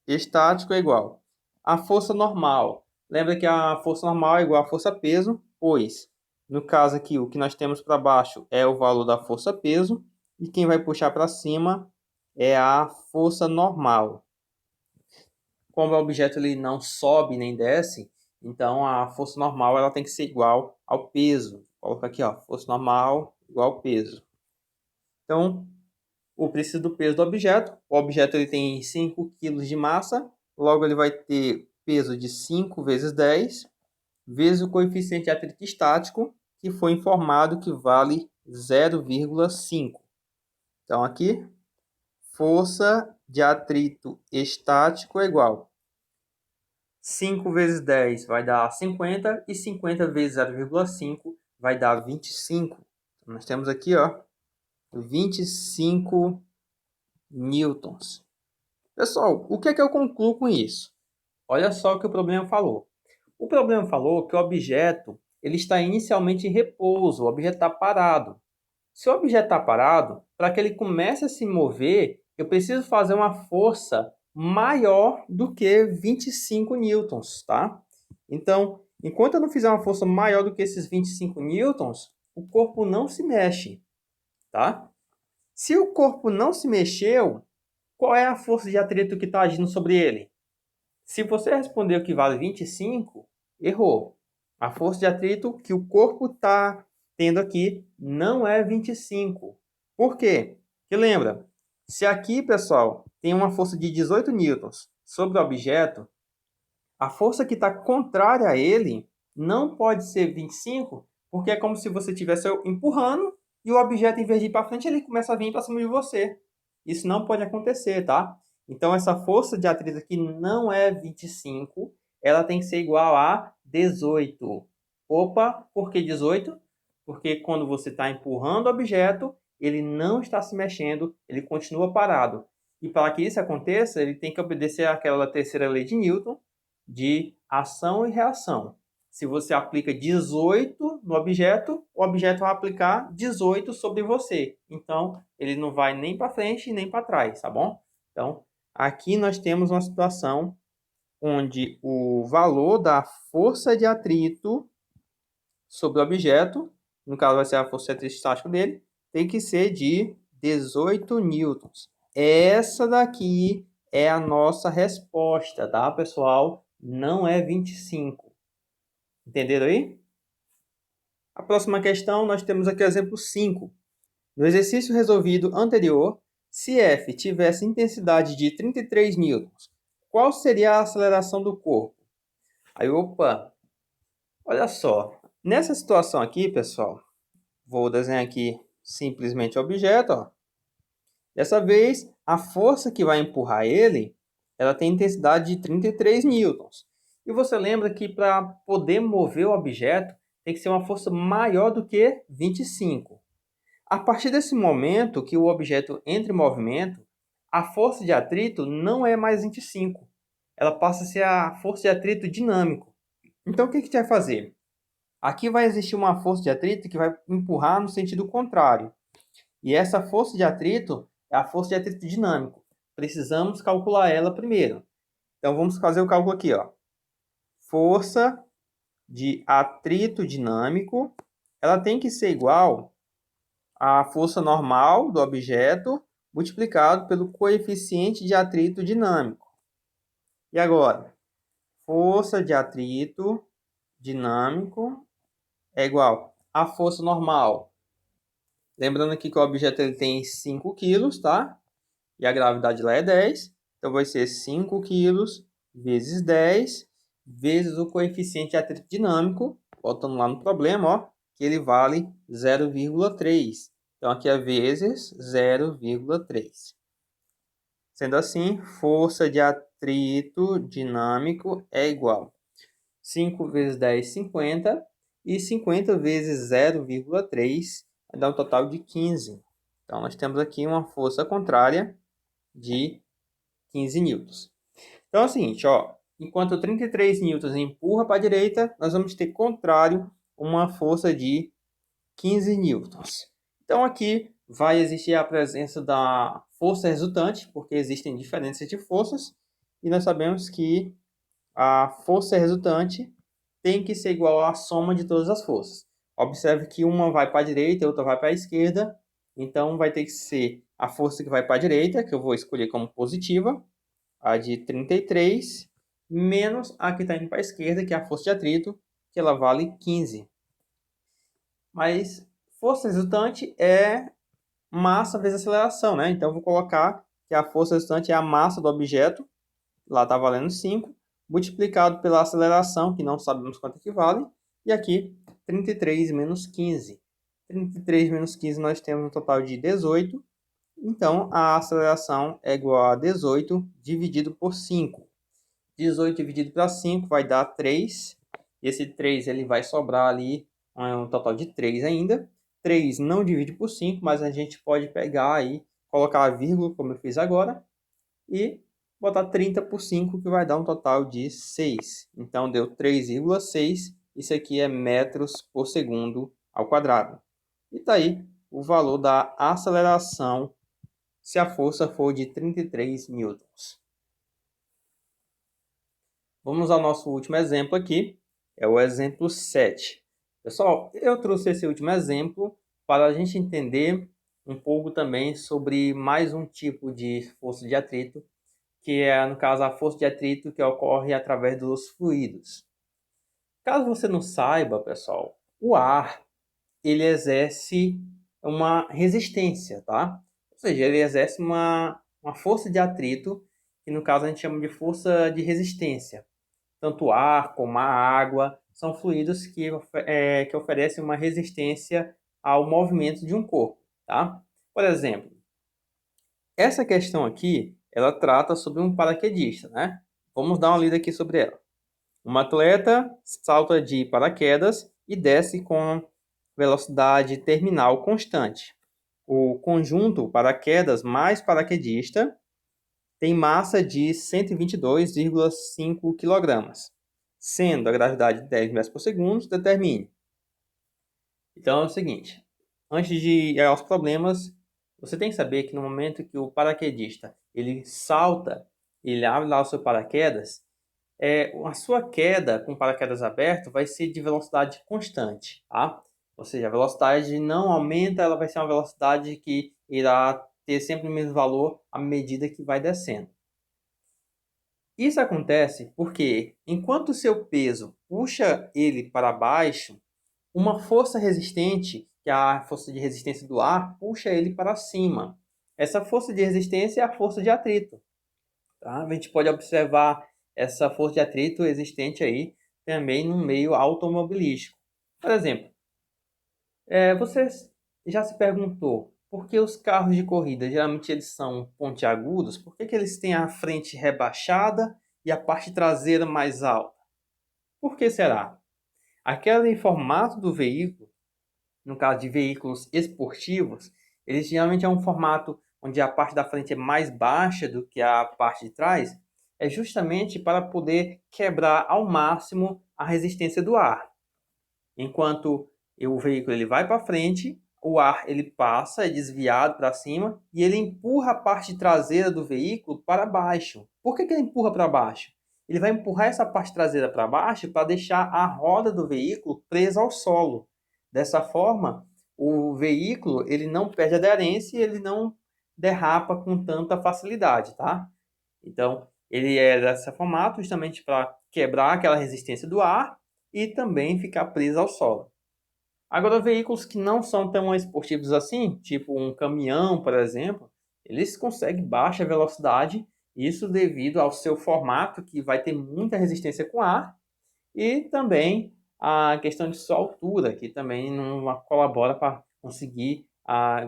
Speaker 1: estático é igual a força normal. Lembra que a força normal é igual a força peso, pois No caso aqui, o que nós temos para baixo é o valor da força-peso. E quem vai puxar para cima é a força normal. Como o objeto ele não sobe nem desce, então a força normal ela tem que ser igual ao peso. Coloca aqui, ó, força normal igual ao peso. Então, o preciso do peso do objeto. O objeto ele tem 5 kg de massa, logo ele vai ter peso de 5 vezes 10, vezes o coeficiente de atrito estático, que foi informado que vale 0,5. Então, aqui, força de atrito estático é igual 5 vezes 10 vai dar 50 e 50 vezes 0,5 vai dar 25. Então, nós temos aqui, ó, 25 newtons. Pessoal, o que é que eu concluo com isso? Olha só o que o problema falou. O problema falou que o objeto ele está inicialmente em repouso, o objeto está parado. Se o objeto está parado, para que ele comece a se mover, eu preciso fazer uma força maior do que 25 newtons, tá? Então, enquanto eu não fizer uma força maior do que esses 25 newtons, o corpo não se mexe, tá? Se o corpo não se mexeu, qual é a força de atrito que está agindo sobre ele? Se você respondeu que vale 25, errou. A força de atrito que o corpo está tendo aqui não é 25. Por quê? Porque lembra, se aqui, pessoal, tem uma força de 18 newtons sobre o objeto, a força que está contrária a ele não pode ser 25, porque é como se você estivesse empurrando e o objeto, em vez de ir para frente, ele começa a vir para cima de você. Isso não pode acontecer, tá? Então, essa força de atrito aqui não é 25, ela tem que ser igual a 18. Opa, por que 18? Porque quando você está empurrando o objeto, ele não está se mexendo, ele continua parado. E para que isso aconteça, ele tem que obedecer àquela terceira lei de Newton, de ação e reação. Se você aplica 18 no objeto, o objeto vai aplicar 18 sobre você. Então, ele não vai nem para frente nem para trás, tá bom? Então, aqui nós temos uma situação onde o valor da força de atrito sobre o objeto, no caso vai ser a força de atrito estático dele, tem que ser de 18 newtons. Essa daqui é a nossa resposta, tá, pessoal? Não é 25. Entenderam aí? A próxima questão, nós temos aqui o exemplo 5. No exercício resolvido anterior, se F tivesse intensidade de 33 newtons, qual seria a aceleração do corpo? Aí, opa, olha só. Nessa situação aqui, pessoal, vou desenhar aqui simplesmente o objeto, ó. Dessa vez, a força que vai empurrar ele, ela tem intensidade de 33 newtons. E você lembra que para poder mover o objeto, tem que ser uma força maior do que 25. A partir desse momento que o objeto entra em movimento, a força de atrito não é mais 25. Ela passa a ser a força de atrito dinâmico. Então, o que a gente vai fazer? Aqui vai existir uma força de atrito que vai empurrar no sentido contrário. E essa força de atrito é a força de atrito dinâmico. Precisamos calcular ela primeiro. Então, vamos fazer o cálculo aqui, ó. Força de atrito dinâmico, ela tem que ser igual à força normal do objeto multiplicado pelo coeficiente de atrito dinâmico. E agora? Força de atrito dinâmico é igual à força normal. Lembrando aqui que o objeto ele tem 5 kg, tá? E a gravidade lá é 10. Então, vai ser 5 kg vezes 10 vezes o coeficiente de atrito dinâmico. Voltando lá no problema, ó, que ele vale 0,3. Então, aqui é vezes 0,3. Sendo assim, força de atrito dinâmico é igual 5 vezes 10, 50. E 50 vezes 0,3 vai dar um total de 15. Então, nós temos aqui uma força contrária de 15 newtons. Então é o seguinte, ó, enquanto 33 newtons empurra para a direita, nós vamos ter contrário uma força de 15 newtons. Então aqui vai existir a presença da força resultante, porque existem diferenças de forças, e nós sabemos que a força resultante tem que ser igual à soma de todas as forças. Observe que uma vai para a direita e a outra vai para a esquerda. Então, vai ter que ser a força que vai para a direita, que eu vou escolher como positiva, a de 33, menos a que está indo para a esquerda, que é a força de atrito, que ela vale 15. Mas força resultante é massa vezes aceleração, né? Então, eu vou colocar que a força resultante é a massa do objeto, lá está valendo 5, multiplicado pela aceleração, que não sabemos quanto equivale, e aqui 33 menos 15. 33 menos 15 nós temos um total de 18, então a aceleração é igual a 18 dividido por 5. 18 dividido para 5 vai dar 3, esse 3 ele vai sobrar ali um total de 3 ainda. 3 não divide por 5, mas a gente pode pegar aí, colocar a vírgula, como eu fiz agora, e botar 30 por 5, que vai dar um total de 6. Então, deu 3,6. Isso aqui é metros por segundo ao quadrado. E está aí o valor da aceleração se a força for de 33 newtons. Vamos ao nosso último exemplo aqui. É o exemplo 7. Pessoal, eu trouxe esse último exemplo para a gente entender um pouco também sobre mais um tipo de força de atrito, que é, no caso, a força de atrito que ocorre através dos fluidos. Caso você não saiba, pessoal, o ar, ele exerce uma resistência, tá? Ou seja, ele exerce uma força de atrito, que no caso a gente chama de força de resistência. Tanto o ar como a água são fluidos que oferecem uma resistência ao movimento de um corpo, tá? Por exemplo, essa questão aqui, ela trata sobre um paraquedista, né? Vamos dar uma lida aqui sobre ela. Um atleta salta de paraquedas e desce com velocidade terminal constante. O conjunto paraquedas mais paraquedista tem massa de 122,5 kg, sendo a gravidade de 10 metros por segundo, determine. Então é o seguinte, antes de ir aos problemas, você tem que saber que no momento que o paraquedista ele salta, ele abre lá o seu paraquedas, a sua queda com o paraquedas aberto vai ser de velocidade constante, tá? Ou seja, a velocidade não aumenta, ela vai ser uma velocidade que irá ter sempre o mesmo valor à medida que vai descendo. Isso acontece porque, enquanto o seu peso puxa ele para baixo, uma força resistente, que é a força de resistência do ar, puxa ele para cima. Essa força de resistência é a força de atrito. Tá? A gente pode observar essa força de atrito existente aí também no meio automobilístico. Por exemplo, você já se perguntou por que os carros de corrida geralmente eles são pontiagudos? Por que eles têm a frente rebaixada e a parte traseira mais alta? Por que será? Aquele formato do veículo, no caso de veículos esportivos, eles geralmente é um formato onde a parte da frente é mais baixa do que a parte de trás, é justamente para poder quebrar ao máximo a resistência do ar. Enquanto o veículo ele vai para frente, o ar ele passa, é desviado para cima e ele empurra a parte traseira do veículo para baixo. Por que ele empurra para baixo? Ele vai empurrar essa parte traseira para baixo para deixar a roda do veículo presa ao solo. Dessa forma, o veículo ele não perde aderência e ele não derrapa com tanta facilidade, tá? Então, ele é desse formato justamente para quebrar aquela resistência do ar e também ficar preso ao solo. Agora, veículos que não são tão esportivos assim, tipo um caminhão, por exemplo, eles conseguem baixa velocidade, isso devido ao seu formato, que vai ter muita resistência com ar, e também a questão de sua altura, que também não colabora para conseguir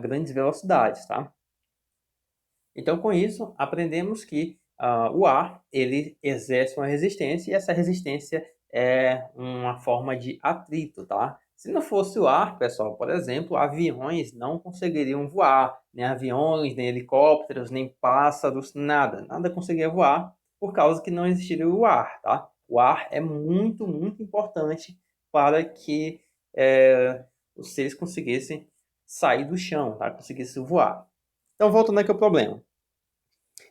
Speaker 1: grandes velocidades, tá? Então, com isso, aprendemos que o ar ele exerce uma resistência e essa resistência é uma forma de atrito, tá? Se não fosse o ar, pessoal, por exemplo, aviões não conseguiriam voar, nem aviões, nem helicópteros, nem pássaros, nada conseguiria voar por causa que não existiria o ar, tá? O ar é muito, muito importante para que os seres conseguissem sair do chão, tá? Conseguissem voar. Então, voltando aqui ao problema.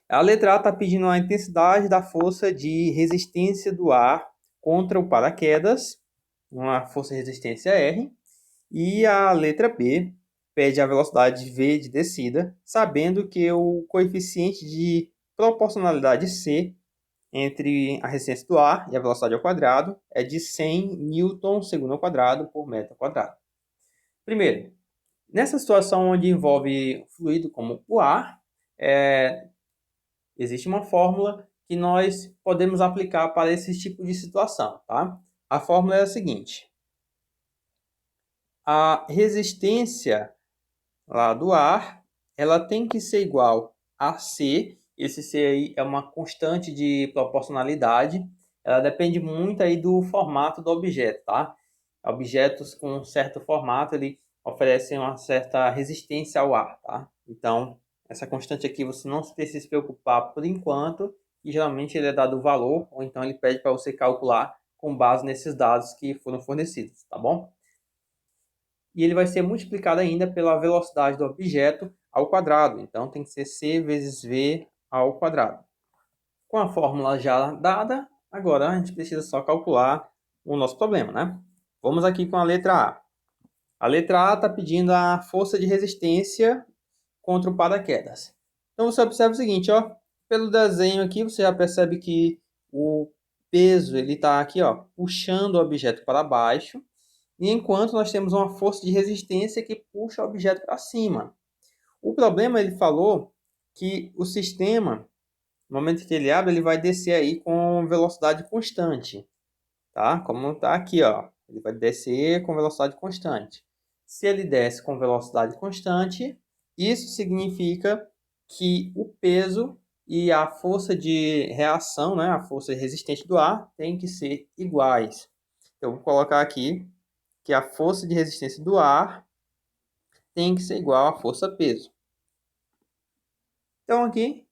Speaker 1: A letra A está pedindo a intensidade da força de resistência do ar contra o paraquedas, uma força de resistência R, E a letra B pede a velocidade v de descida, sabendo que o coeficiente de proporcionalidade C entre a resistência do ar e a velocidade ao quadrado é de 100 newton segundo ao quadrado por metro quadrado. Primeiro, nessa situação onde envolve fluido como o ar, existe uma fórmula que nós podemos aplicar para esse tipo de situação, tá? A fórmula é a seguinte: a resistência lá do ar, ela tem que ser igual a C. Esse C aí é uma constante de proporcionalidade. Ela depende muito aí do formato do objeto, tá? Objetos com um certo formato, ele oferecem uma certa resistência ao ar, tá? Então, essa constante aqui você não precisa se preocupar por enquanto, e geralmente ele é dado o valor, ou então ele pede para você calcular com base nesses dados que foram fornecidos, tá bom? E ele vai ser multiplicado ainda pela velocidade do objeto ao quadrado. Então, tem que ser c vezes v ao quadrado. Com a fórmula já dada, agora a gente precisa só calcular o nosso problema, né? Vamos aqui com a letra A. A letra A está pedindo a força de resistência contra o paraquedas. Então, você observa o seguinte, ó. Pelo desenho aqui, você já percebe que o peso ele está aqui, ó, puxando o objeto para baixo. E enquanto nós temos uma força de resistência que puxa o objeto para cima. O problema, ele falou que o sistema, no momento que ele abre, ele vai descer aí com velocidade constante, tá? Como está aqui, ó. Ele vai descer com velocidade constante. Se ele desce com velocidade constante, isso significa que o peso e a força de reação, né, a força resistente do ar, tem que ser iguais. Então, eu vou colocar aqui que a força de resistência do ar tem que ser igual à força-peso. Então, aqui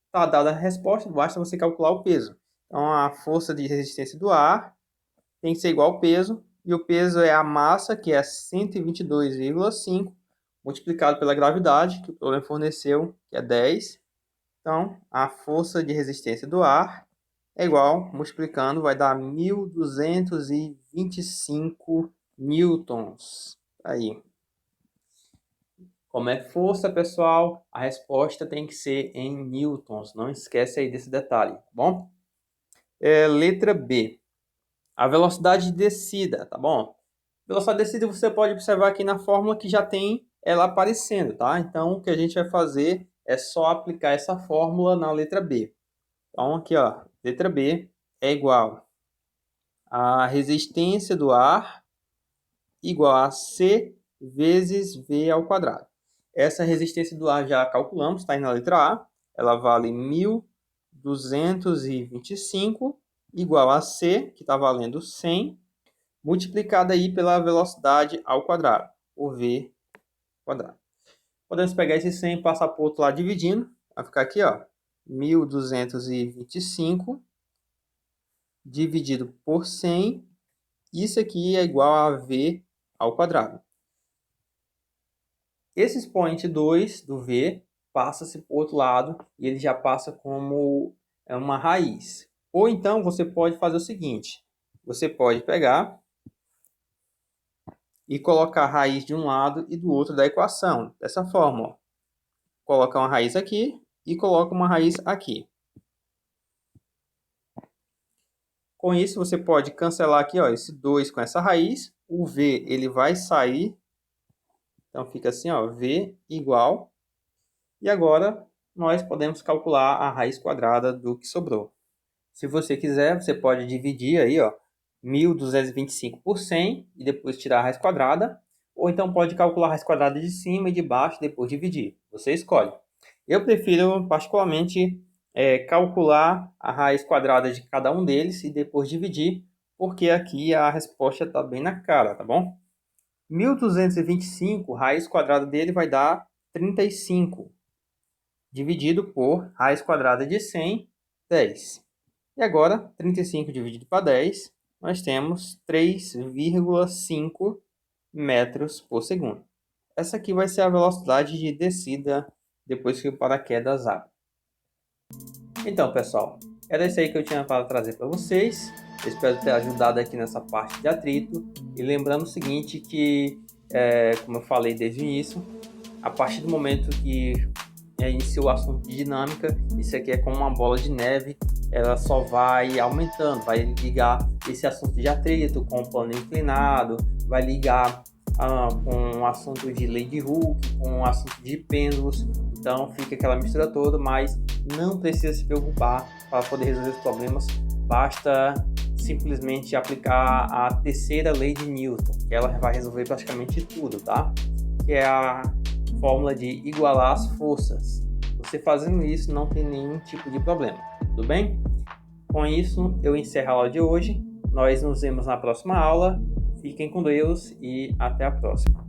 Speaker 1: está dada a resposta, basta você calcular o peso. Então, a força de resistência do ar tem que ser igual ao peso, e o peso é a massa, que é 122,5, multiplicado pela gravidade, que o problema forneceu, que é 10. Então, a força de resistência do ar é igual, multiplicando, vai dar 1.225 newtons. Aí. Como é força, pessoal? A resposta tem que ser em newtons. Não esquece aí desse detalhe, tá bom? Letra B. A velocidade de descida, tá bom? Velocidade de descida você pode observar aqui na fórmula que já tem ela aparecendo, tá? Então, o que a gente vai fazer é só aplicar essa fórmula na letra B. Então, aqui, ó, letra B é igual a resistência do ar igual a C vezes V ao quadrado. Essa resistência do ar já calculamos, está aí na letra A. Ela vale 1.225 igual a C, que está valendo 100, multiplicada aí pela velocidade ao quadrado, por V quadrado. Podemos pegar esse 100 e passar para o outro lado dividindo. Vai ficar aqui, ó, 1.225 dividido por 100. Isso aqui é igual a V ao quadrado. Esse expoente 2 do V passa-se para o outro lado e ele já passa como uma raiz. Ou então você pode fazer o seguinte, você pode pegar e colocar a raiz de um lado e do outro da equação, dessa forma. Ó. Coloca uma raiz aqui e coloca uma raiz aqui. Com isso você pode cancelar aqui, ó, esse 2 com essa raiz, o V ele vai sair, então fica assim, ó, V igual. E agora nós podemos calcular a raiz quadrada do que sobrou. Se você quiser, você pode dividir aí, ó, 1.225 por 100 e depois tirar a raiz quadrada. Ou então pode calcular a raiz quadrada de cima e de baixo e depois dividir. Você escolhe. Eu prefiro particularmente calcular a raiz quadrada de cada um deles e depois dividir, porque aqui a resposta está bem na cara, tá bom? 1.225, raiz quadrada dele vai dar 35. Dividido por raiz quadrada de 100, 10. E agora, 35 dividido para 10, nós temos 3,5 metros por segundo. Essa aqui vai ser a velocidade de descida depois que o paraquedas abre. Então, pessoal, era isso aí que eu tinha para trazer para vocês. Eu espero ter ajudado aqui nessa parte de atrito. E lembrando o seguinte, que, como eu falei desde o início, a partir do momento que iniciou o assunto de dinâmica, isso aqui é como uma bola de neve, ela só vai aumentando, vai ligar esse assunto de atrito com o plano inclinado, vai ligar com o assunto de lei de Hooke, com o assunto de pêndulos. Então fica aquela mistura toda, mas não precisa se preocupar para poder resolver os problemas, basta simplesmente aplicar a terceira lei de Newton, que ela vai resolver praticamente tudo, tá? Que é a fórmula de igualar as forças. Você fazendo isso não tem nenhum tipo de problema, tudo bem? Com isso eu encerro a aula de hoje, nós nos vemos na próxima aula, fiquem com Deus e até a próxima.